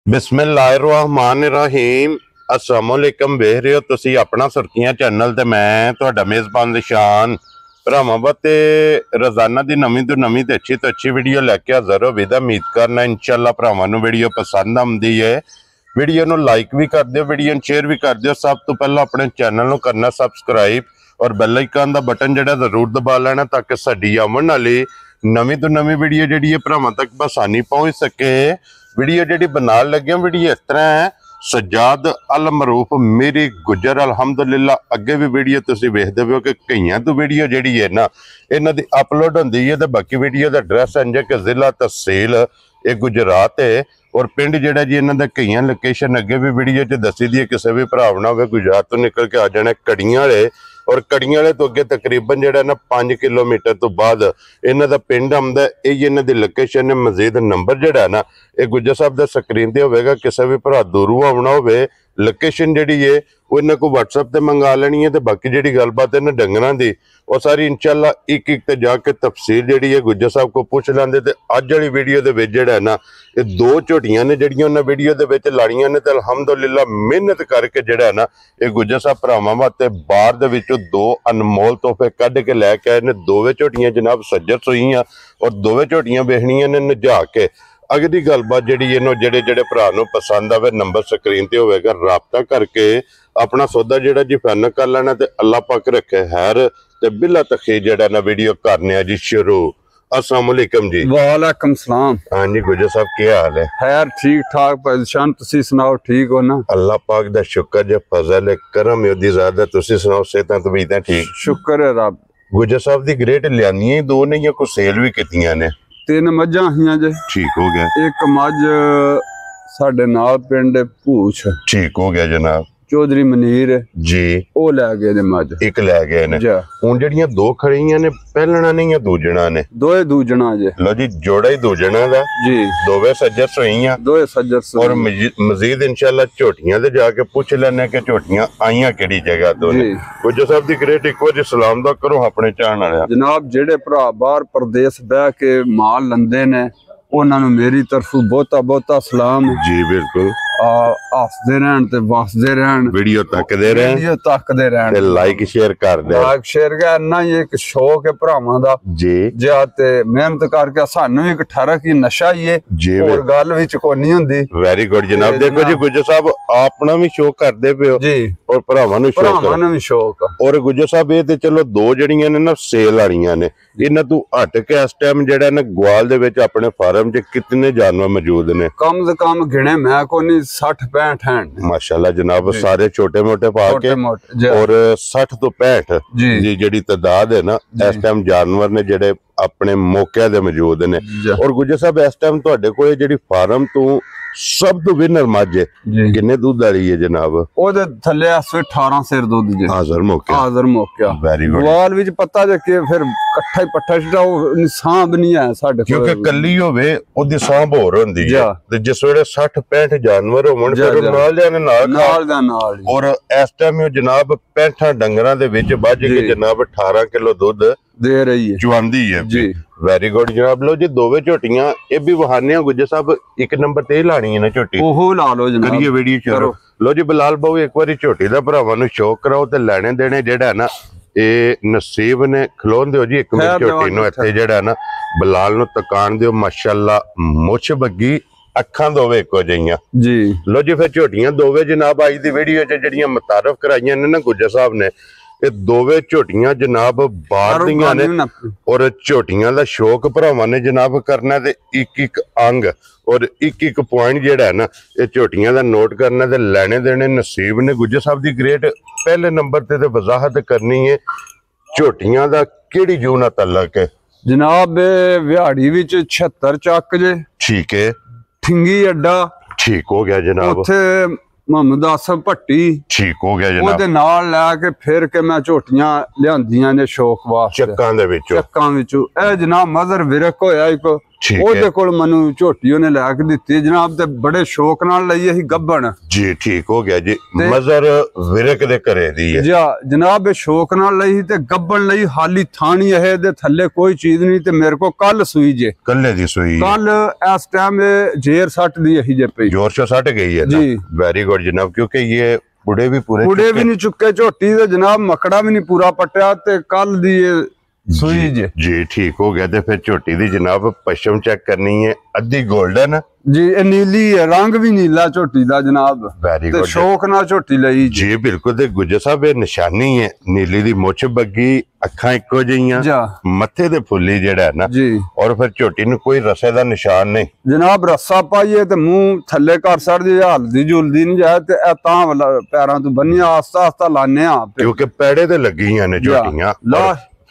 बिस्मिल्लाहिर्रहमानिर्रहीम अस्सलामुअलैकुम वेख रहे हो तुसी अपना सुर्खियां चैनल ते मैं तुहाडा मेज़बान निशान भरावां ते रोजाना दी नवीं तो अच्छी वीडियो लैके हाज़र हो विदा उम्मीद करना इंशाअल्लाह भरावां नूं वीडियो पसंद आउंदी है। वीडियो नूं लाइक भी कर दिओ, वीडियो नूं शेयर भी कर दिओ। सब तो पहला अपने चैनल नूं करना सबसक्राइब और बैल आइकन दा बटन जिहड़ा जरूर दबा लेना ताकि साडी आउण वाली नवीं तो नवीं वीडियो जिहड़ी है भरावां तक बसानी पहुंच सके। वीडियो जी बना लगे वीडियो इस तरह है सजाद अल मरूफ मेरी गुजर अलहमदुलिल्लाह। अगे भी वीडियो तुसी वेखदे हो कि कई तो वीडियो जी है ना इन्हां दी अपलोड होंदी है। तो बाकी वीडियो का एड्रैस है कि जिला तहसील ये गुजरात है और पिंड जिहड़ा जी इन्हां दा कई लोकेशन अगे भी वीडियो च दसी दी है। किसी भी भरा ना हो गुजरात तो निकल के आ जाना कड़ियां वाले और कड़ियां वाले तो अगे तकरीबन जिहड़ा ना 5 किलोमीटर तो बाद इन्हां दा पिंड आउंदा। यही इन्हां दी लोकेशन है। मजीद नंबर जिहड़ा ना ये गुज्जर साहब दा स्क्रीन ते होवेगा। किसी भी भरा दूरों आउणा होवे लोकेशन जिहड़ी है वो इन्हां को व्हाट्सएप ते मंगा लेनी है। तो बाकी जिहड़ी गलबात है ना डंगरां दी वो सारी इंशाअल्लाह एक एक ते जाके तफसील जिहड़ी है गुज्जर साहब को पूछ लैंदे। ते अज वाली वीडियो दे विच जिहड़ा ना ये 2 झोटियां ने जिहड़ियां उन्हां वीडियो दे विच लाड़ियां ने। ते अलहमदुलिल्लाह मेहनत करके जिहड़ा ना ये गुज्जर साहब भरावां वास्ते बाहर दे विचों 2 अनमोल तोहफे कढ के लैके आए ने। दोवें झोटियां जनाब सज्जर सूईयां और दोवें झोटियां वेखणियां ने नजा के। अगली गलबात जिहड़ी इन्हों जेड़े भरा नूं पसंद आवे नंबर स्क्रीन ते होवेगा, राबता करके अपना सौदा जिहड़ा जी फाइनल कर लेना। ते अल्लाह पाक रखे खैर ते बिला तखीर जिहड़ा ना वीडियो करने जी शुरू। अस्सलाम वालेकुम जी। वालेकुम सलाम। हाँ जी गुजर साहब क्या हाल है? खैर ठीक ठाक परेशान, तुसी सुनाओ ठीक हो ना? अल्लाह पाक दा शुक्र जे फजल है करम है दी ज़्यादा। तुसी सुनाओ सेहतां तबीयतां ठीक? शुक्र है रब। गुजर साहब दी ग्रेट लियानियां ही 2 ने या कोई सेल भी कीतियां ने? 3 मझां हियां जे। ठीक हो गया। एक मझ साडे नाल पिंड पूछ ठीक हो गया जनाब। चौधरी मनीर जी ओ लै गए ने मझ। एक लै गए ने। हुण जेड़ियां 2 खड़ियां ने पहलना ने या दूजणा ने? दोए दूजणा जे। लो जी जोड़ा ही दूजणा दा जी। दोवे सज्जर सोईयां। दोए सज्जर सोईयां। और मजीद इंशाअल्लाह झोटियां दे जाके पूछ लेने कि झोटियां आईयां केड़ी जगह तो ने। गुज्जर साहब दी ग्रेट एक बार सलाम दा करो अपने चाहण वाले। जनाब जेड़े भरा बाहर परदेस बह के माल लंदे ने उन्हां नूं मेरी तरफों बहुता सलाम। जी बिल्कुल। हसदे रहन ते वसदे रहन, वीडियो तकदे रहन, लाइक शेयर कर दे। लाइक शेयर का इन्ना ही एक शौक है भरावां दा जी। ते मेहनत करके सानू एक ठरक ही नशा ही है जी और गल विच कोई नहीं हुंदी। वेरी गुड जनाब। देखो जी गुज्जर साहब अपना भी शौक करदे पे हो जी और भरावां नूं शौक। और गुज्जर साहब ये ते चलो 2 जड़ियां ने ना सेल वालियां ने। इन्हां तू हट के इस टाइम जेड़ा ना ग्वाल दे विच अपने फार्म च कितने जानवर मौजूद ने? कम से कम गिने मैं को नहीं 60-65 हैं माशाल्लाह जनाब। सारे छोटे मोटे पा के और 60 तो 65 जी जेडी तादाद है ना इस टाइम जानवर ने जेडे अपने मौके दे मौजूद ने। और गुज्जर साहब इस टाइम तुहाडे कोल जेडी फार्म तो सब तो विनर मझ है किन्ने दूध वाली है जनाब? ओदे थल्ले 18 सेर दूध जे। हाजिर मौके। Very good. ग्वाल विच पता जे के फिर इकट्ठा ही पट्ठा छड़ा सांभ नहीं है साडे कोल, क्योंकि कल्ली होवे ओदी सांभ होर हुंदी है। ते जिस वेले 60-65 जानवर होवन फिर नाल जाने नाल और इस टाइम जनाब 65 डंगरां दे विच बज के जनाब 18 किलो दूध दे रही है, चुआंदी है जी। वेरी गुड जनाब। लो जी दोवे झोटियां ये भी वहाने गुज्जर साहब एक नंबर ते लानी है ना झोटी? ओहो ला लो जनाब। करिए वीडियो शुरू। लो जी बिलाल बाबू एक बार झोटी दा भरावां नूं शौक कराओ ते लेने देने जेड़ा ना ये नसीब ने खलोन दिओ जी। एक मिनट झोटी नूं इत्थे जेड़ा ना बिलाल नूं तकान दिओ। माशाअल्लाह मुछ बग्गी अखां दोवे इक्को जिहियां जी। लो जी फिर झोटियां दोवे जनाब आई दी वीडियो च जेड़ियां मुतारफ कराइयां ने ना गुज्जर साहब ने ये दोवे झोटियां जनाब बाहर दियां ने। और झोटियां दा शौक भरावां ने जनाब करना ते एक अंग और एक पॉइंट जेड़ा है ना ये झोटियां दा नोट करना ते लेने देने नसीब ने। गुज्जर साहब दी ग्रेट पहले नंबर ते वजाहत करनी है झोटियां दा केड़ी जूह नाल तल्लक है जनाब? व्याड़ी विच 76 चक जे। ठीक है। ठिंगी अड्डा। ठीक हो गया जनाब। उत्थे मोहम्मद आसफ भट्टी। ठीक हो गया जनाब। ओदे नाल लैके फिर के मैं झोटियां लियांदियां ने शौक वास्ते चक्कां दे विचों। ए जनाब मदर विरक होया एक ਉਹਦੇ ਕੋਲ ਮੈਨੂੰ ਝੋਟੀ ਉਹਨੇ ਲੈ ਕੇ ਦਿੱਤੀ ਜਨਾਬ ਤੇ ਬੜੇ ਸ਼ੌਕ ਨਾਲ ਲਈ ਅਸੀਂ ਗੱਬਣ ਜੀ। ਠੀਕ ਹੋ ਗਿਆ ਜੀ। ਮਜ਼ਰ ਵਿਰਕ ਦੇ ਘਰੇ ਦੀ ਹੈ ਜਨਾਬ। ਇਹ ਸ਼ੌਕ ਨਾਲ ਲਈ ਤੇ ਗੱਬਣ ਲਈ ਹਾਲੀ ਥਾਣੀ ਇਹ ਦੇ ਥੱਲੇ ਕੋਈ ਚੀਜ਼ ਨਹੀਂ ਤੇ ਮੇਰੇ ਕੋ ਕੱਲ ਸੂਈ ਜੇ ਕੱਲੇ ਦੀ ਸੂਈ ਕੱਲ ਇਸ ਟਾਈਮ ਜੇਰ ਸੱਟ ਦੀ ਇਹੀ ਜੇ ਪਈ जोर से सट गई है जी। वेरी गुड जनाब क्योंकि ये बुढ़े भी नहीं चुके झोटी ते जनाब मकड़ा भी नहीं पूरा पट्टिया ते कल दी सूई जी। ठीक हो गया तो फिर झोटी दी जनाब पश्चिम चेक करनी है अद्धी गोल्डन जी। नीली है रंग भी नीला झोटी दा जनाब। वेरी गुड शौक ना झोटी लई जी बिल्कुल। ते गुज्जर साहब ये निशानी है नीली दी मुछ बग्गी अखां इक्को जिहियां मत्थे ते फुल्ली जेड़ा है ना जी। और फिर झोटी नु कोई रसे दा निशान नहीं जनाब। रस्सा पाइए ते मुंह थल्ले कर सड़दी हलदी जुलदी नहीं जाए ते तां पैरां तो बन्निया आस्ता आस्ता लाने आप क्योंकि पैड़े ते लगियां ने झोटियां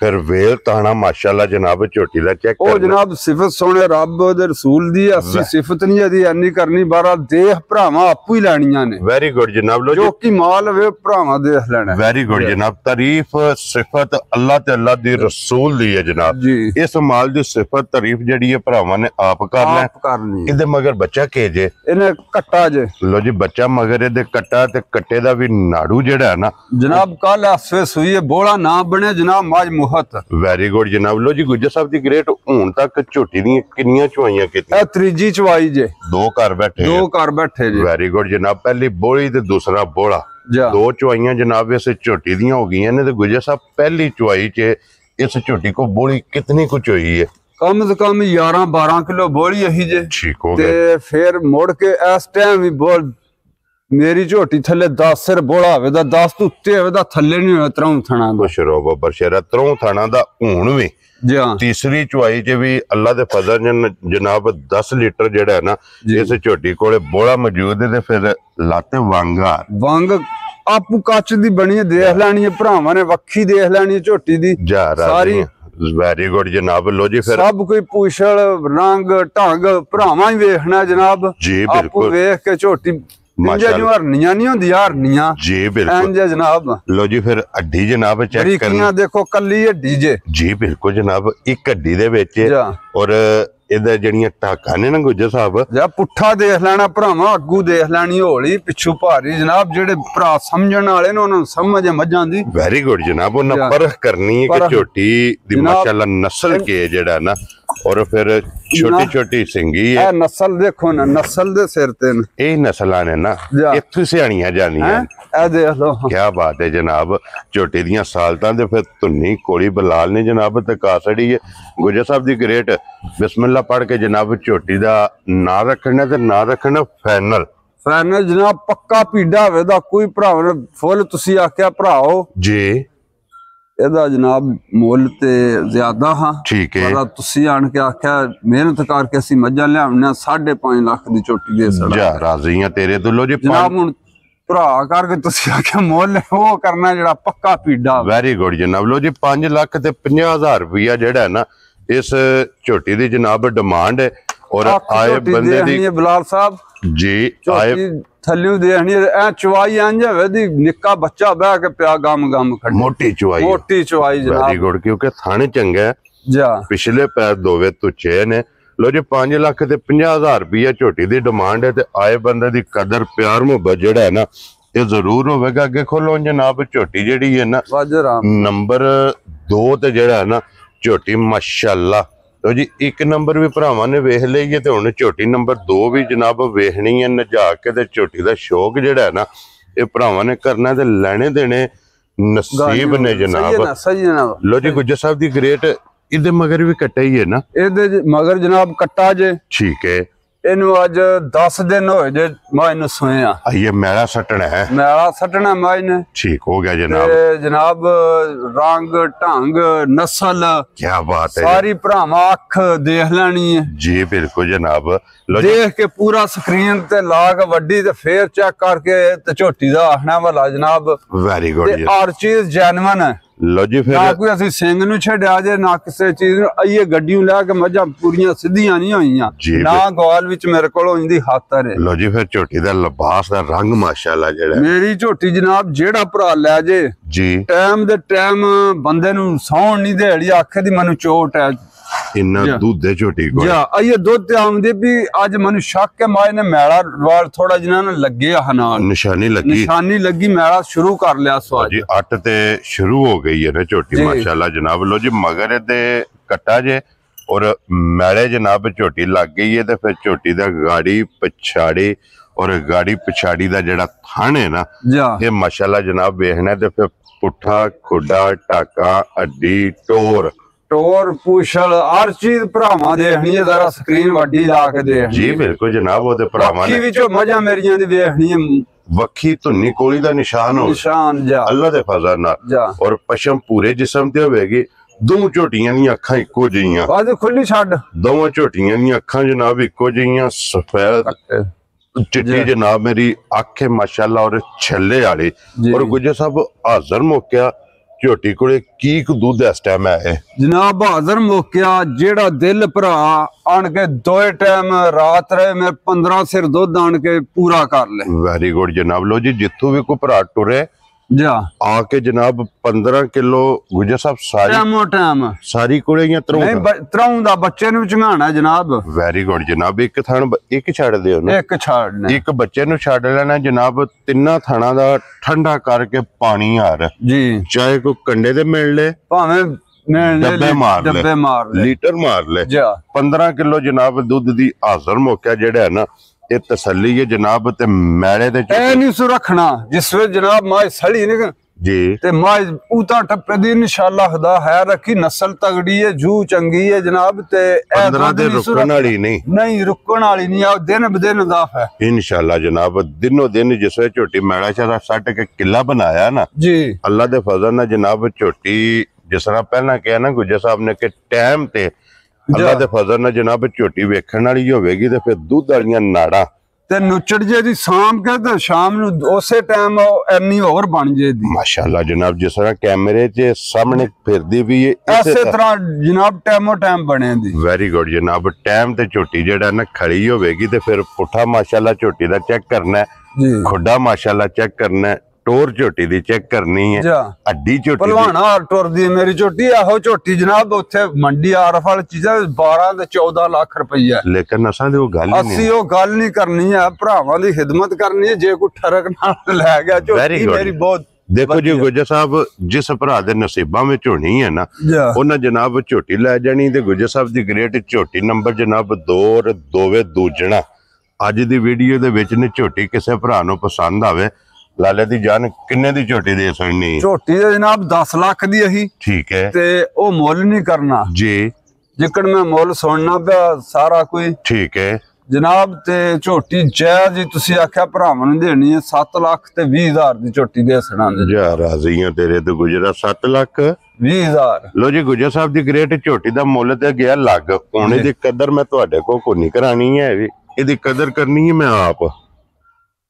फिर वेल ताना माशाल्लाह जनाब झोटी दा चेक ओ जनाब सिफत सोने रब दे रसूल दी असली सिफत नहीं आदी एनी करनी बारा देख भरावां आपू ही लेनियां ने। वेरी गुड जनाब। लो जो की माल वे भरावां देख लेना। वेरी गुड जनाब। तारीफ सिफत अल्लाह ते अल्लाह दी रसूल दी है जनाब जी। इस माल दी सिफत तारीफ जेडी है भरावां ने आप करनी। इदे मगर बच्चा के जे इने कट्टा जे लो जी बच्चा मगर इदे कट्टा ते कट्टे दा भी नाड़ू जेड़ा है ना जनाब कल आसवे सुई बोला ना बने जनाब माज वेरी गुड जनाब। लो जी गुज्जर साहब दी ग्रेट हुन तक झोटी दी कितनियां चुवाइयां कीतियां? त्रीजी चुवाई जे दो घर बैठे जी। वेरी गुड जनाब। पहली बोली ते दूसरा बोला दो चुवाइयां जनाब इस झोटी दियां हो गईयां ने। ते गुज्जर साहब पहली चुवाई च इस झोटी को बोली कितनी कुछ हुई है? कम से कम 11-12 किलो बोली यही जे। ठीक हो गया। फिर मुड़ के इस टाइम भी बोल मेरी झोटी थले 10 सिर बोला होवे दा 10 तो उत्ते होवे दा थले नहीं होवे त्रौं थाना दा बशरो बबर शेरा त्रौं थाना दा हुन भी जी हां। तीसरी चुवाई च भी अल्लाह दे फजल जनाब 10 लीटर जेड़ा है ना इस झोटी कोले बोला मौजूद है। ते फिर लाते वंग आपू कच दी बनी देख लैनी है भरावां ने वक्खी देख लैनी है झोटी दी सारी। वेरी गुड जनाब। लो जी फिर सब कोई पूछल रंग ढंग भरावां ही वेखना जनाब जी। बिल्कुल वेख के झोटी हरनियां नहीं होंदी हरनियां जी। बिल्कुल जनाब। लो जी फिर हड्डी जनाब चेक करनी देखो कली हड्डी जे जी। बिल्कुल जनाब। एक हड्डी दे विच और इधर जड़ियां टाका ने ना गुज्जर साहब पुट्ठा देख लेना भरावां अग्गू देख लेनी होली पिछू भारी जनाब जेडे भरा समझण वाले ने उन्हां समझ मझां दी। वेरी गुड जनाब। उन्हां परख करनी है कि झोटी दी माशाल्लाह नस्ल के जेड़ा ना और फिर छोटी छोटी सिंगी है नस्ल देखो ना नस्ल दे सिर ते ए नस्लां ने ना इत्थों सियाणियां जानियां ए देख लो। क्या बात है जनाब। झोटी दियां सालतां ते फिर धुन्नी कोड़ी बलाल ने जनाब तका छड़ी है। गुज्जर साहब दी ग्रेट बिस्मिल्लाह पढ़ के जनाब झोटी दा ना रखना ते ना रखना फाइनल जनाब पक्का पीड़ा होवे दा कोई भरावां फुल तुसी आख्या भराओ जी ਇਹਦਾ ਜਨਾਬ ਮੁੱਲ ਤੇ ਜ਼ਿਆਦਾ ਹਾਂ ਠੀਕ ਹੈ ਪਰ ਤੁਸੀਂ ਆਣ ਕੇ ਆਖਿਆ ਮਿਹਨਤ ਕਰਕੇ ਅਸੀਂ ਮੱਝਾਂ ਲਿਆਉਣਾ 5.5 ਲੱਖ ਦੀ ਝੋਟੀ ਦੇ ਸੜਾ ਜਾ ਰਾਜ਼ੀ ਆ ਤੇਰੇ ਤੋਂ। ਲੋ ਜੀ ਜਨਾਬ ਹੁਣ ਭਰਾ ਕਰਕੇ ਤੁਸੀਂ ਆਖਿਆ ਮੁੱਲ ਉਹ ਕਰਨਾ ਜਿਹੜਾ ਪੱਕਾ ਪੀੜਾ। ਵੈਰੀ ਗੁੱਡ ਜਨਾਬ। ਲੋ ਜੀ 5 ਲੱਖ ਤੇ 50,000 ਰੁਪਇਆ ਜਿਹੜਾ ਨਾ ਇਸ ਝੋਟੀ ਦੀ ਜਨਾਬ ਡਿਮਾਂਡ ਹੈ और आए बंदे दी बिलाल साहब जी आए थल्लियों देखनी ऐ चुवाई इंज होवे दी निक्का बच्चा बह के पिया गम खड़े मोटी चुवाई जनाब। वेरी गुड क्योंकि थाने चंगा है जा पिछले पैर दोवे तुच्छे ने। लो जी 5 लाख ते 50,000 रुपया झोटी दी डिमांड है ते आए बंदे दी कदर प्यार मुहब्बत जेड़ा है ना ये जरूर होवेगा। अगे खोलो जनाब झोटी जेड़ी है ना नंबर 2 ते जेड़ा है ना झोटी माशाल्लाह। तो जी एक नंबर भी भरावां ने वेख लई है ते हुण झोटी नंबर 2 भी जनाब वेखनी है नजा के ते झोटी दा शौक जेड़ा है ना ये भरावां ने करना ते लेने देने नसीब ने जनाब। लो जी गुज्जर साहब दी ग्रेट इदे मगर भी कट्टा ही है ना इदे मगर जनाब कट्टा जे ठीक है। ਇਹਨੂੰ ਅੱਜ 10 दिन ਹੋਏ ਜੇ ਮੈਂ ਇਹਨੂੰ ਸੁਣਿਆ ਇਹ ਮੈਲਾ ਸੱਟਣਾ ਹੈ ਮੈਂ ਨੇ ਠੀਕ ਹੋ ਗਿਆ ਜਨਾਬ। ਜਨਾਬ ਰੰਗ ਢੰਗ ਨਸਲ ਕੀ ਬਾਤ ਹੈ ਸਾਰੀ ਭਰਾਵਾਂ ਅੱਖ ਦੇਖ ਲੈਣੀ ਹੈ ਜੀ। ਬਿਲਕੁਲ ਜਨਾਬ। ਦੇਖ ਕੇ ਪੂਰਾ ਸਕਰੀਨ ਤੇ ਲਾ ਕੇ ਵੱਡੀ ਤੇ ਫੇਰ ਚੈੱਕ ਕਰਕੇ ਤੇ ਝੋਟੀ ਦਾ ਆਖਣਾ ਵਾਲਾ ਜਨਾਬ। Very good. ਹਰ ਚੀਜ਼ ਜੈਨੂਇਨ ਹੈ। लो जी फिर ना कोई असि सिंह नु छड्या जे ना किसी चीज आइए गड्डियों ला के मझां पूरियां सीधियां नहीं होईयां ना गवाल विच मेरे कोल होंदी खातर है। लो जी फिर झोटी दा लिबास दा रंग माशाल्लाह जेड़ा मेरी झोटी जनाब जेड़ा भरा ले जे जी टाइम दे टाइम बंदे नु सौण नहीं देड़ी आखे दी मैनू चोट है ਇੰਨਾ ਦੁੱਧ ਹੈ ਝੋਟੀ ਕੋਲ ਜਾ ਇਹ ਦੁੱਧ ਤੇ ਆਉਂਦੇ ਵੀ ਅੱਜ ਮੈਨੂੰ ਸ਼ੱਕ ਹੈ ਮਾਏ ਨੇ ਮੈਲਾ ਵਾਲ ਥੋੜਾ ਜਿਹਾ ਨਾ ਲੱਗੇ ਆ ਨਾਲ ਨਿਸ਼ਾਨੀ ਲੱਗੀ ਮੈਲਾ ਸ਼ੁਰੂ ਕਰ ਲਿਆ ਸਵਾਦ ਜੀ 8 ਤੇ ਸ਼ੁਰੂ ਹੋ ਗਈ ਹੈ ਨਾ ਝੋਟੀ ਮਾਸ਼ਾਅੱਲਾ ਜਨਾਬ। ਲੋ ਜੀ ਮਗਰ ਤੇ ਕੱਟਾ ਜੇ ਔਰ ਮੈਲੇ ਜਨਾਬ ਝੋਟੀ ਲੱਗ ਗਈ ਹੈ ਤੇ ਫਿਰ ਝੋਟੀ ਦਾ ਗਾੜੀ ਪਛਾੜੀ ਔਰ ਗਾੜੀ ਪਛਾੜੀ ਦਾ ਜਿਹੜਾ ਥਣ ਹੈ ਨਾ ਇਹ ਮਾਸ਼ਾਅੱਲਾ ਜਨਾਬ ਵੇਖਣਾ ਤੇ ਫਿਰ ਪੁੱਠਾ ਖੁੱਡਾ ਟਾਕਾ ਅੱਡੀ ਟੋਰ ਪੂਛਲ ਹਰ ਚੀਜ਼ ਭਰਾਵਾਂ ਦੇਖਣੀ ਹੈ। ਜ਼ਰਾ ਸਕਰੀਨ ਵੱਡੀ ਲਾ ਕੇ ਦੇਖਣੀ ਜੀ ਬਿਲਕੁਲ ਜਨਾਬ। ਉਹਦੇ ਭਰਾਵਾਂ ਨੇ ਵਿੱਚੋਂ ਮਜ਼ਾ ਮੇਰੀਆਂ ਦੀ ਵੇਖਣੀ ਹੈ। ਵੱਖੀ ਧੁੰਨੀ ਕੋਲੀ ਦਾ ਨਿਸ਼ਾਨ ਜਾ ਅੱਲਾ ਦੇ ਫਜ਼ਲ ਨਾਲ ਔਰ ਪਸ਼ਮ ਪੂਰੇ ਜਿਸਮ ਤੇ ਹੋਵੇਗੀ। ਦੋ ਝੋਟੀਆਂ ਦੀਆਂ ਅੱਖਾਂ ਇੱਕੋ ਜਿਹੀਆਂ ਬਾਦ ਖੁੱਲੀ ਛੱਡ ਦੋਵਾਂ ਝੋਟੀਆਂ ਦੀਆਂ ਅੱਖਾਂ ਜਨਾਬ ਇੱਕੋ ਜਿਹੀਆਂ ਸਫੈਦ ਚਿੱਟੀ ਜਨਾਬ ਮੇਰੀ ਅੱਖ ਹੈ ਮਾਸ਼ਾਅੱਲਾ ਔਰ ਛੱਲੇ ਵਾਲੀ ਔਰ ਗੁੱਜਰ ਸਾਹਿਬ ਹਾਜ਼ਰ ਮੌਕਿਆ ਝੋਟੀ ਕੋਲੇ ਕੀ ਕੁ ਦੁੱਧ ਇਸ ਟਾਈਮ ਹੈ ਜਨਾਬ ਹਾਜ਼ਰ ਮੌਕਿਆ ਜਿਹੜਾ ਦਿਲ ਭਰਾ ਆਣ ਕੇ ਦੋਏ ਟਾਈਮ ਰਾਤ ਰਹੇ ਮੈਂ 15 ਸਿਰ ਦੁੱਧ ਆਣ ਕੇ ਪੂਰਾ ਕਰ ਲੈ। ਵੈਰੀ ਗੁੱਡ ਜਨਾਬ। ਲੋ ਜੀ ਜਿੱਥੋਂ ਵੀ ਕੋਈ ਭਰਾ ਟੁਰੇ ਜਾ ਆ ਕੇ ਜਨਾਬ 15 ਕਿਲੋ ਗੁੱਜਰ ਸਾਹਿਬ ਸਾਰੀ ਕੋਲੇ ਤਰਾਉਂ ਦਾ ਬੱਚੇ ਨੂੰ ਚੰਗਾਣਾ ਜਨਾਬ। ਵੈਰੀ ਗੁੱਡ ਜਨਾਬ। ਇੱਕ ਥਣ ਇੱਕ ਛੱਡ ਦਿਓ ਨਾ ਇੱਕ ਬੱਚੇ ਨੂੰ ਛੱਡ ਲੈਣਾ ਜਨਾਬ। ਤਿੰਨਾਂ ਥਣਾ ਦਾ ਠੰਡਾ ਕਰਕੇ ਪਾਣੀ ਹਾਰ ਜੀ ਚਾਹੇ ਕੋਈ ਕੰਡੇ ਤੇ ਮਿਲ ਲੈ ਭਾਵੇਂ ਡੱਬੇ ਮਾਰ ਲੈ ਲੀਟਰ ਮਾਰ ਲੈ 15 ਕਿਲੋ ਜਨਾਬ ਦੁੱਧ ਦੀ ਹਾਜ਼ਰ ਮੌਕਿਆ ਜਿਹੜਾ ਹੈ ਨਾ ਇਹ ਤਸੱਲੀ ਹੈ ਜਨਾਬ। ਤੇ ਮੈਲੇ ਦੇ ਇਹ ਨਹੀਂ ਸੋ ਰੱਖਣਾ ਜਿਸ ਵੇ ਜਨਾਬ ਮਾਂ ਸੜੀ ਨੇ ਜੀ ਤੇ ਮਾਂ ਉਤਾ ਟੱਪੇ ਦੀ ਇਨਸ਼ਾਅੱਲਾ ਖੁਦਾ ਹੈ ਰੱਖੀ ਨਸਲ ਤਗੜੀ ਹੈ ਜੂ ਚੰਗੀ ਹੈ ਜਨਾਬ। ਤੇ 15 ਦੇ ਰੁਕਣ ਵਾਲੀ ਨਹੀਂ ਰੁਕਣ ਵਾਲੀ ਨਹੀਂ ਆ ਦਿਨ ਬਦਿਨ ਇਜ਼ਾਫਾ ਹੈ ਇਨਸ਼ਾਅੱਲਾ ਜਨਾਬ। ਦਿਨੋ ਦਿਨ ਜਿਸ ਵੇ ਝੋਟੀ ਮੈਲਾ ਚਾਰਾ ਸੱਟ ਕੇ ਕਿਲਾ ਬਣਾਇਆ ਨਾ ਜੀ ਅੱਲਾ ਦੇ ਫਜ਼ਲ ਨਾਲ ਜਨਾਬ ਝੋਟੀ ਜਿਸ ਤਰ੍ਹਾਂ ਪਹਿਲਾਂ ਕਿਹਾ ਨਾ ਗੁੱਜਰ ਸਾਹਿਬ ਨੇ ਕਿ ਟਾਈਮ ਤੇ ਅੱਲਾ ਦੇ ਫਜ਼ਲ ਨਾਲ ਜਨਾਬ ਝੋਟੀ ਵੇਖਣ ਵਾਲੀ ਹੋਵੇਗੀ ਤੇ ਫਿਰ ਦੁੱਧ ਵਾਲੀਆਂ ਨਾੜਾਂ ਤੇ ਨੁੱਚੜ ਜੇ ਦੀ ਸ਼ਾਮ ਕੇ ਤੇ ਸ਼ਾਮ ਨੂੰ ਉਸੇ ਟਾਈਮ ਐਨੀ ਹੋਰ ਬਣ ਜੇ ਦੀ ਮਾਸ਼ਾਅੱਲਾ ਜਨਾਬ। ਜਿਸ ਤਰ੍ਹਾਂ ਕੈਮਰੇ 'ਚ ਸਾਹਮਣੇ ਫਿਰਦੀ ਵੀ ਇਸੇ ਤਰ੍ਹਾਂ ਜਨਾਬ ਟਾਈਮੋ ਟਾਈਮ ਬਣੇ ਦੀ। ਵੈਰੀ ਗੁੱਡ ਜਨਾਬ। ਟਾਈਮ ਤੇ ਝੋਟੀ ਜਿਹੜਾ ਨਾ ਖੜੀ ਹੋਵੇਗੀ ਤੇ ਫਿਰ ਪੁੱਠਾ ਮਾਸ਼ਾਅੱਲਾ ਝੋਟੀ ਦਾ ਚੈੱਕ ਕਰਨਾ ਜੀ ਖੁੱਡਾ ਮਾਸ਼ਾਅੱਲਾ ਚੈੱਕ ਕਰਨਾ ਟੋਰ ਝੋਟੀ ਦੀ ਚੈੱਕ ਕਰਨੀ ਹੈ ਅੱਡੀ ਝੋਟੀ ਪਹਿਲਵਾਨਾ ਟੁਰਦੀ ਮੇਰੀ ਝੋਟੀ ਇਹੋ ਝੋਟੀ ਜਨਾਬ ਉੱਥੇ ਮੰਡੀ ਆਰਫ ਵਾਲੀ ਚੀਜ਼ਾਂ 12 ਤੇ 14 ਲੱਖ ਰੁਪਈਆ ਲੇਕਿਨ ਅਸਾਂ ਦੀ ਉਹ ਗੱਲ ਨਹੀਂ ਅਸੀਂ ਉਹ ਗੱਲ ਨਹੀਂ ਕਰਨੀ ਹੈ ਭਰਾਵਾਂ ਦੀ ਖਿਦਮਤ ਕਰਨੀ ਹੈ। ਜੇ ਕੋਈ ਠਰਕ ਨਾਲ ਲੈ ਗਿਆ ਝੋਟੀ ਮੇਰੀ ਬਹੁਤ ਦੇਖੋ ਜੀ ਗੁੱਜਰ ਸਾਹਿਬ ਜਿਸ ਭਰਾ ਦੇ ਨਸੀਬਾਂ ਵਿੱਚ ਹੋਣੀ ਹੈ ਨਾ ਉਹਨਾਂ ਜਨਾਬ ਝੋਟੀ ਲੈ ਜਾਣੀ ਤੇ ਗੁੱਜਰ ਸਾਹਿਬ ਦੀ ਗ੍ਰੇਟ ਝੋਟੀ ਨੰਬਰ ਜਨਾਬ 2 ਔਰ 2ਵੇਂ ਦੂਜਣਾ ਅੱਜ ਦੀ ਵੀਡੀਓ ਦੇ ਵਿੱਚ ਨੇ ਝੋਟੀ ਕਿਸੇ ਭਰਾ ਨੂੰ ਪਸੰਦ ਆਵੇ ਲਾਲੇ ਦੀ ਜਾਨ ਕਿੰਨੇ ਦੀ ਝੋਟੀ ਦੇ ਸਕਣੀ ਝੋਟੀ ਦੇ ਜਨਾਬ 10 ਲੱਖ ਦੀ ਅਹੀ ਠੀਕ ਹੈ ਤੇ ਉਹ ਮੁੱਲ ਨਹੀਂ ਕਰਨਾ ਜੀ ਜਿੱਕਣ ਮੈਂ ਮੁੱਲ ਸੁਣਨਾ ਪਿਆ ਸਾਰਾ ਕੋਈ ਠੀਕ ਹੈ ਜਨਾਬ। ਤੇ ਝੋਟੀ ਜਾਇਜ਼ ਜੀ ਤੁਸੀਂ ਆਖਿਆ ਭਰਾਵਾਂ ਨੂੰ ਦੇਣੀ ਹੈ 7 ਲੱਖ ਤੇ 20,000 ਦੀ ਝੋਟੀ ਦੇ ਸਣਾ ਦੇ ਯਾਰ ਰਾਜ਼ੀਆਂ ਤੇਰੇ ਤੇ ਗੁਜਰਾ 7 ਲੱਖ 20,000। ਲੋ ਜੀ ਗੁਜਰ ਸਾਹਿਬ ਦੀ ਗ੍ਰੇਟ ਝੋਟੀ ਦਾ ਮੁੱਲ ਤੇ ਗਿਆ ਲੱਗ ਉਹਨੇ ਦੀ ਕਦਰ ਮੈਂ ਤੁਹਾਡੇ ਕੋਲ ਨਹੀਂ ਕਰਾਣੀ ਹੈ ਇਹਦੀ ਕਦਰ ਕਰਨੀ ਹੈ ਮੈਂ ਆਪ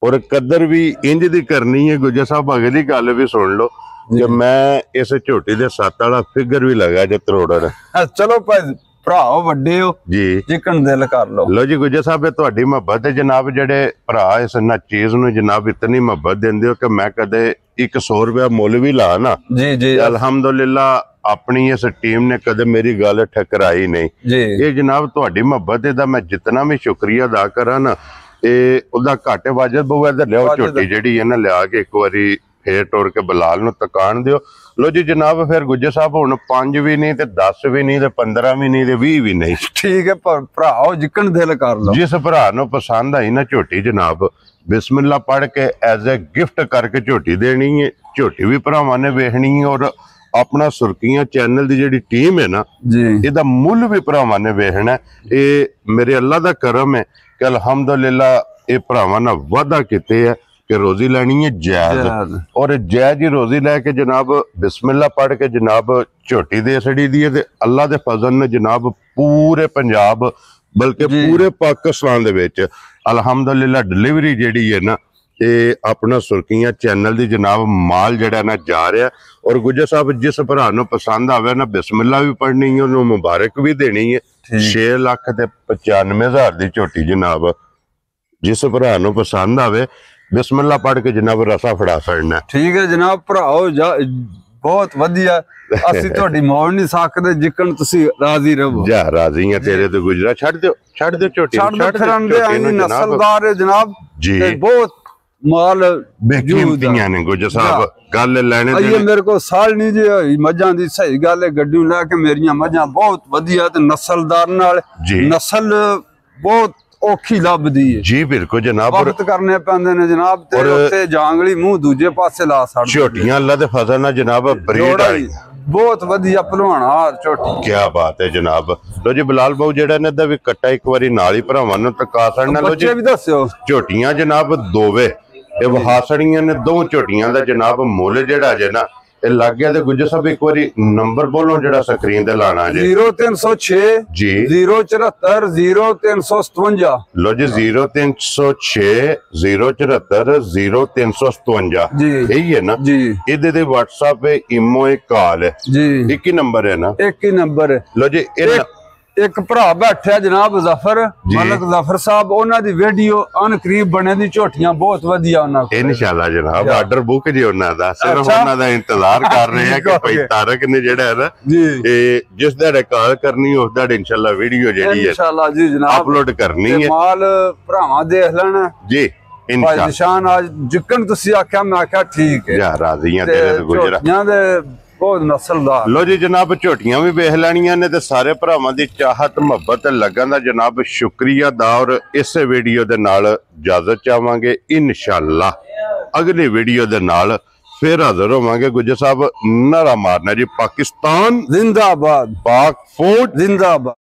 ਔਰ ਕਦਰ ਵੀ ਇੰਜ ਦੀ ਕਰਨੀ ਹੈ। ਗੁੱਜਰ ਸਾਹਿਬ ਅਗੇ ਦੀ ਗੱਲ ਵੀ ਸੁਣ ਲਓ ਕਿ ਮੈਂ ਇਸ ਝੋਟੀ ਦੇ 7 ਵਾਲਾ ਫਿਗਰ ਵੀ ਲਗਾ ਜੇ ਤਰੋੜਨ ਚਲੋ ਭਾਈ ਭਰਾ ਵੱਡੇ ਹੋ ਜੀ ਜਿਕਣ ਦਿਲ ਕਰ ਲਓ। ਲੋ ਜੀ ਗੁੱਜਰ ਸਾਹਿਬ ਇਹ ਤੁਹਾਡੀ ਮੁਹੱਬਤ ਹੈ ਜਨਾਬ। ਜਿਹੜੇ ਭਰਾ ਇਸ ਨਾ ਚੀਜ਼ ਨੂੰ ਜਨਾਬ ਇਤਨੀ ਮੁਹੱਬਤ ਦਿੰਦੇ ਹੋ ਕਿ ਮੈਂ ਕਦੇ 100 ਰੁਪਇਆ ਮੁੱਲ ਵੀ ਲਾ ਨਾ ਜੀ ਜੀ ਅਲਹਮਦੁਲਿਲਾ ਆਪਣੀ ਇਸ ਟੀਮ ਨੇ ਕਦੇ ਮੇਰੀ ਗੱਲ ਠਕਰਾਈ ਨਹੀਂ ਜੀ। ਇਹ ਜਨਾਬ ਤੁਹਾਡੀ ਮੁਹੱਬਤ ਦਾ ਮੈਂ ਜਿੰਨਾ ਵੀ ਸ਼ੁਕਰੀਆ ਅਦਾ ਕਰਾਂ ਨਾ ਇਹ ਉਹਦਾ ਘੱਟ ਵਾਜਬ ਬਹੂ ਇਧਰ ਲਿਆਓ ਝੋਟੀ ਜਿਹੜੀ ਹੈ ਨਾ ਲਿਆ ਕੇ ਇੱਕ ਵਾਰੀ ਫੇਰ ਟੁਰ ਕੇ ਬਲਾਲ ਨੂੰ ਤਕਾਣ ਦਿਓ। ਲੋ ਜੀ ਜਨਾਬ ਫਿਰ ਗੁੱਜਰ ਸਾਹਿਬ ਹੁਣ 5 ਵੀ ਨਹੀਂ ਤੇ 10 ਵੀ ਨਹੀਂ ਤੇ 15 ਵੀ ਨਹੀਂ ਤੇ 20 ਵੀ ਨਹੀਂ ਠੀਕ ਹੈ ਭਰਾਓ ਜਿੱਕਣ ਦਿਲ ਕਰ ਲਓ। ਜਿਸ ਭਰਾ ਨੂੰ ਪਸੰਦ ਆਈ ਨਾ ਝੋਟੀ ਜਨਾਬ ਬਿਸਮਿਲ੍ਲਾ ਪੜ੍ਹ ਕੇ ਐਜ਼ ਅ ਗਿਫਟ ਕਰਕੇ ਝੋਟੀ ਦੇਣੀ ਹੈ। ਝੋਟੀ ਵੀ ਭਰਾਵਾਂ ਨੇ ਵੇਖਣੀ ਹੈ ਔਰ ਆਪਣਾ ਸੁਰਖੀਆਂ ਚੈਨਲ ਦੀ ਜਿਹੜੀ ਟੀਮ ਹੈ ਨਾ ਇਹਦਾ ਮੁੱਲ ਵੀ ਭਰਾਵਾਂ ਨੇ ਵੇਖਣਾ। ਇਹ ਮੇਰੇ ਅੱਲਾ ਦਾ ਕਰਮ ਹੈ ਕਿ ਅਲਹਮਦੁਲਿਲਾ ਇਹ ਭਰਾਵਾਂ ਨਾਲ ਵਾਅਦਾ ਕੀਤੇ ਹੈ ਕਿ ਰੋਜ਼ੀ ਲੈਣੀ ਹੈ ਜਾਇਜ਼ ਔਰ ਜਾਇਜ਼ ਹੀ ਰੋਜ਼ੀ ਲੈ ਕੇ ਜਨਾਬ ਬਿਸਮਿਲ੍ਲਾ ਪੜ੍ਹ ਕੇ ਜਨਾਬ ਝੋਟੀ ਦੇ ਛੜੀ ਦੀ ਹੈ ਤੇ ਅੱਲਾ ਦੇ ਫਜ਼ਲ ਨਾਲ ਜਨਾਬ ਪੂਰੇ ਪੰਜਾਬ ਬਲਕਿ ਪੂਰੇ ਪਾਕਿਸਤਾਨ ਦੇ ਵਿੱਚ ਅਲਹਮਦੁਲਿਲਾ ਡਿਲੀਵਰੀ ਜਿਹੜੀ ਹੈ ਨਾ ਇਹ ਆਪਣਾ ਸੁਰਖੀਆਂ ਚੈਨਲ ਦੀ ਜਨਾਬ ਮਾਲ ਜਿਹੜਾ ਨਾ ਜਾ ਰਿਹਾ ਔਰ ਗੁੱਜਰ ਸਾਹਿਬ ਜਿਸ ਭਰਾ ਨੂੰ ਪਸੰਦ ਆਵੇ ਨਾ ਬਿਸਮਿਲ੍ਲਾ ਵੀ ਪੜ੍ਹਨੀ ਹੈ ਉਹਨੂੰ ਮੁਬਾਰਕ ਵੀ ਦੇਣੀ ਹੈ। 6 ਲੱਖ ਤੇ 95,000 ਦੀ ਝੋਟੀ ਜਨਾਬ ਜਿਸ ਭਰਾ ਨੂੰ ਪਸੰਦ ਆਵੇ ਬਿਸਮਿਲ੍ਲਾ ਪੜ੍ਹ ਕੇ ਜਨਾਬ ਰਸਾ ਫੜਾ ਛੱਡਣਾ। ਠੀਕ ਹੈ ਜਨਾਬ ਭਰਾਓ ਬਹੁਤ ਵਧੀਆ ਅਸੀਂ ਤੁਹਾਡੀ ਮੌਜ ਨਹੀਂ ਸਕਦੇ ਜਿੱਕਣ ਤੁਸੀਂ ਰਾਜ਼ੀ ਰਹੋ ਜਾ ਰਾਜ਼ੀ ਆ ਤੇਰੇ ਤੇ ਗੁਜਰਾ ਛੱਡ ਦਿਓ ਝੋਟੀ ਛੱਡ ਦਿਓ ਫਿਰਨ ਦੇ ਆਈ ਨਸਲਦਾਰ ਹੈ ਜਨਾਬ ਜੀ ਤੇ ਬਹੁਤ ਮਾਲ ਬੇਕੀਮਤੀਆਂ ਨੇ ਗੁਜਰ ਸਾਹਿਬ ਗੱਲ ਲੈਣੇ ਇਹ ਮੇਰੇ ਕੋਲ ਸਾਲ ਨਹੀਂ ਜੀ ਹੋਈ ਮੱਝਾਂ ਦੀ ਸਹੀ ਗੱਲ ਹੈ ਗੱਡੀ ਲੈ ਕੇ ਮੇਰੀਆਂ ਮੱਝਾਂ ਬਹੁਤ ਵਧੀਆ ਤੇ ਨਸਲਦਾਰ ਨਾਲ ਨਸਲ ਬਹੁਤ ਔਖੀ ਲੱਭਦੀ ਹੈ ਜੀ ਬਿਲਕੁਲ ਜਨਾਬ ਵਕਤ ਕਰਨੇ ਪੈਂਦੇ ਨੇ ਜਨਾਬ ਤੇ ਉੱਤੇ ਜਾਂਗਲੀ ਮੂੰਹ ਦੂਜੇ ਪਾਸੇ ਲਾ ਛੱਡ ਝੋਟੀਆਂ ਅੱਲਾ ਦੇ ਫਜ਼ਲ ਨਾਲ ਜਨਾਬ ਬਰੀਡ ਆਈ ਬਹੁਤ ਵਧੀਆ ਭਲਵਾਨਾ ਝੋਟੀ ਕੀ ਬਾਤ ਹੈ ਜਨਾਬ ਲੋ ਜੀ ਬਲਾਲ ਬਾਊ ਜਿਹੜਾ ਨੇ ਦਾ ਵੀ ਕੱਟਾ ਇੱਕ ਵਾਰੀ ਨਾਲ ਹੀ ਭਰਾਵਾਂ ਨੂੰ ਟਕਾ ਛੱਡਣਾ ਲੋ ਜੀ ਵੀ ਦੱਸਿਓ ਝੋਟੀਆਂ ਜਨਾਬ ਦੋਵੇ ਇਹ ਵਹਾਸੜੀਆਂ ਨੇ ਦੋ ਝੋਟੀਆਂ ਦਾ ਜਨਾਬ ਮੁੱਲ ਜਿਹੜਾ ਜੇ ਨਾ ਇਹ ਲੱਗ ਗਿਆ ਤੇ ਗੁੱਜਰ ਸਾਹਿਬ ਇੱਕ ਵਾਰੀ ਨੰਬਰ ਬੋਲੋ ਜਿਹੜਾ ਸਕਰੀਨ ਤੇ ਲਾਣਾ ਜੇ 0306 ਜੀ 074 0357 ਲੋ ਜੀ 0306 074 0357 ਜੀ ਇਹੀ ਹੈ ਨਾ ਜੀ ਇਹਦੇ ਤੇ WhatsApp ਹੈ ਇਮੋ ਹੈ ਕਾਲ ਹੈ ਜੀ ਇੱਕ ਹੀ ਨੰਬਰ ਹੈ ਨਾ ਇੱਕ ਹੀ ਨੰਬਰ ਹੈ ਲੋ ਜੀ ਇੱਕ ਭਰਾ ਬੈਠਿਆ ਜਨਾਬ ਜ਼ਫਰ ਮਲਕ ਜ਼ਫਰ ਸਾਹਿਬ ਉਹਨਾਂ ਦੀ ਵੀਡੀਓ ਅਨਕਰੀਬ ਬਣੇ ਦੀ ਝੋਟੀਆਂ ਬਹੁਤ ਵਧੀਆ ਉਹਨਾਂ ਕੋਲ ਇਨਸ਼ਾਅੱਲਾ ਜਨਾਬ ਆਰਡਰ ਬੁੱਕ ਜੀ ਉਹਨਾਂ ਦਾ ਸਿਰਫ ਉਹਨਾਂ ਦਾ ਇੰਤਜ਼ਾਰ ਕਰ ਰਹੇ ਆ ਕਿ ਭਾਈ ਤਾਰਕ ਨੇ ਜਿਹੜਾ ਹੈ ਨਾ ਇਹ ਜਿਸ ਦਾ ਕਾਲ ਕਰਨੀ ਉਸ ਦਾ ਇਨਸ਼ਾਅੱਲਾ ਵੀਡੀਓ ਜਿਹੜੀ ਹੈ ਇਨਸ਼ਾਅੱਲਾ ਜੀ ਜਨਾਬ ਅਪਲੋਡ ਕਰਨੀ ਹੈ ਮਾਲ ਭਰਾਵਾਂ ਦੇਖ ਲੈਣਾ ਜੀ ਭਾਈ ਨਿਸ਼ਾਨ ਅੱਜ ਜਿੱਕਣ ਤੁਸੀਂ ਆਖਿਆ ਮੈਂ ਆਖਿਆ ਠੀਕ ਹੈ ਯਾ ਰਾਜ਼ੀਆਂ ਤੇਰੇ ਤੇ ਗੁਜਰਾ ਝੋਟੀਆਂ ਦੇ ਬਹੁਤ ਨਸਲਦਾਰ ਲੋ ਜੀ ਜਨਾਬ ਝੋਟੀਆਂ ਵੀ ਵੇਖ ਲੈਣੀਆਂ ਨੇ ਤੇ ਸਾਰੇ ਭਰਾਵਾਂ ਦੀ ਚਾਹਤ ਮੁਹੱਬਤ ਤੇ ਲੱਗਣ ਦਾ ਜਨਾਬ ਸ਼ੁਕਰੀਆ ਦਾ ਔਰ ਇਸੇ ਵੀਡੀਓ ਦੇ ਨਾਲ ਇਜਾਜ਼ਤ ਚਾਹਾਂਗੇ ਇਨਸ਼ਾਅੱਲਾ ਅਗਲੀ ਵੀਡੀਓ ਦੇ ਨਾਲ ਫਿਰ ਹਾਜ਼ਰ ਹੋਵਾਂਗੇ ਗੁੱਜਰ ਸਾਹਿਬ ਨਾਰਾ ਮਾਰਨਾ ਜੀ ਪਾਕਿਸਤਾਨ ਜ਼ਿੰਦਾਬਾਦ ਪਾਕ ਫੂਡ ਜ਼ਿੰਦਾਬਾਦ